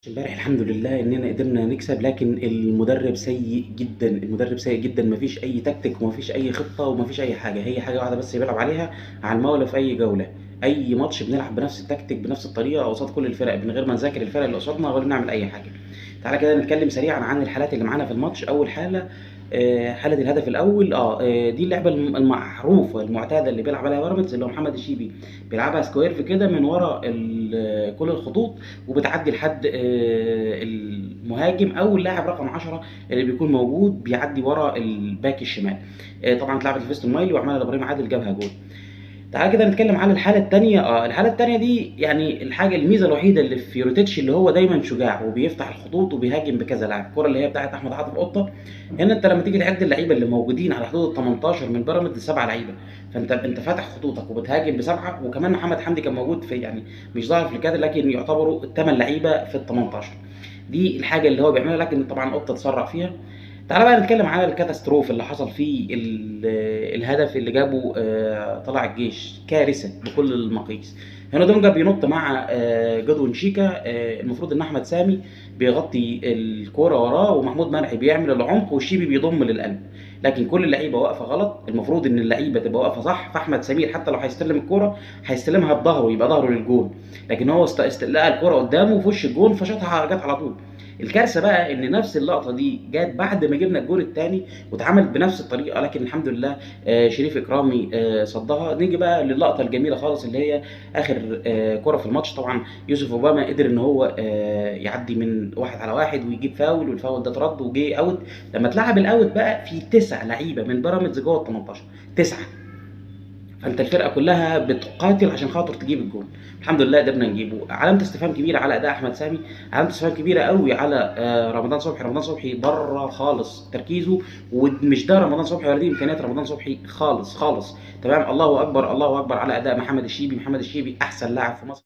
امبارح الحمد لله إننا قدرنا نكسب، لكن المدرب سيء جدًا، المدرب سيء جدًا، ما فيش أي تكتيك وما فيش أي خطة وما فيش أي حاجة، هي حاجة واحدة بس بيلعب عليها على المَوَلة في أي جولة، أي ماتش بنلعب بنفس التكتيك بنفس الطريقة قصاد كل الفرق، من غير ما نذاكر الفرق اللي قصادنا ولا نعمل أي حاجة. تعالَ كده نتكلم سريعًا عن الحالات اللي معانا في الماتش. أول حالة حالة الهدف الأول دي اللعبة المعروفة المعتادة اللي بيلعب عليها بيراميدز، اللي هو محمد الشيبي، بيلعبها سكويرف كده من ورا كل الخطوط، وبتعدي لحد المهاجم أو اللاعب رقم 10 اللي بيكون موجود بيعدي ورا الباك الشمال. طبعًا اتلعبت لفيستون مايلي وعملها لإبراهيم عادل جابها جول. تعالَ كده نتكلم عن الحالة التانية. الحالة التانية دي يعني الميزة الوحيدة اللي في يوروتيتش اللي هو دايمًا شجاع وبيفتح الخطوط وبيهاجم بكذا لاعب، الكورة اللي هي بتاعة أحمد عاطف قطة. هنا أنت لمّا تيجي تعد اللعيبة اللي موجودين على حدود ال18 من بيراميدز 7 لعيبة، فأنت فاتح خطوطك وبتهاجم ب7، وكمان محمد حمدي كان موجود في يعني مش ظاهر في الكادر، لكن يعتبروا ال8 لعيبة في ال18. دي الحاجة اللي هو بيعملها، لكن طبعًا قطة اتسرع فيها. تعالَ بقى نتكلم على الكاتاستروف اللي حصل في الهدف اللي جابه طلائع الجيش، كارثة بكل المقاييس. هنا دونجا بينط مع جدوين شيكا، المفروض إن أحمد سامي بيغطي الكورة وراه ومحمود مرعي بيعمل العمق والشيبي بيضم للقلب، لكن كل اللعيبة واقفة غلط. المفروض إن اللعيبة تبقى واقفة صح، فأحمد سمير حتى لو هيستلم الكورة هيستلمها بضهره، يبقى ضهره للجون، لكن هو لقى الكورة قدامه في وش الجون فشاطها جت على طول. الكارثة بقى إن نفس اللقطة دي جات بعد ما جبنا الجون التاني واتعملت بنفس الطريقة، لكن الحمد لله شريف إكرامي صدّها. نيجي بقى للقطة الجميلة خالص اللي هي آخر كورة في الماتش. طبعًا يوسف أوباما قدر إن هو يعدّي من 1 على 1 ويجيب فاول، والفاول ده اترد وجه out. لمّا اتلعب الout بقى في 9 لعيبة من بيراميدز جوّه ال18، 9. فأنت الفرقة كلها بتقاتل عشان خاطر تجيب الجون. الحمد لله قدرنا نجيبه. علامة استفهام كبيرة على أداء أحمد سامي، علامة استفهام كبيرة أوي على رمضان صبحي. رمضان صبحي برّه خالص تركيزه، ومش ده رمضان صبحي ولا دي إمكانيات رمضان صبحي خالص، خالص. تمام. الله أكبر، الله أكبر على أداء محمد الشيبي. محمد الشيبي أحسن لاعب في مصر.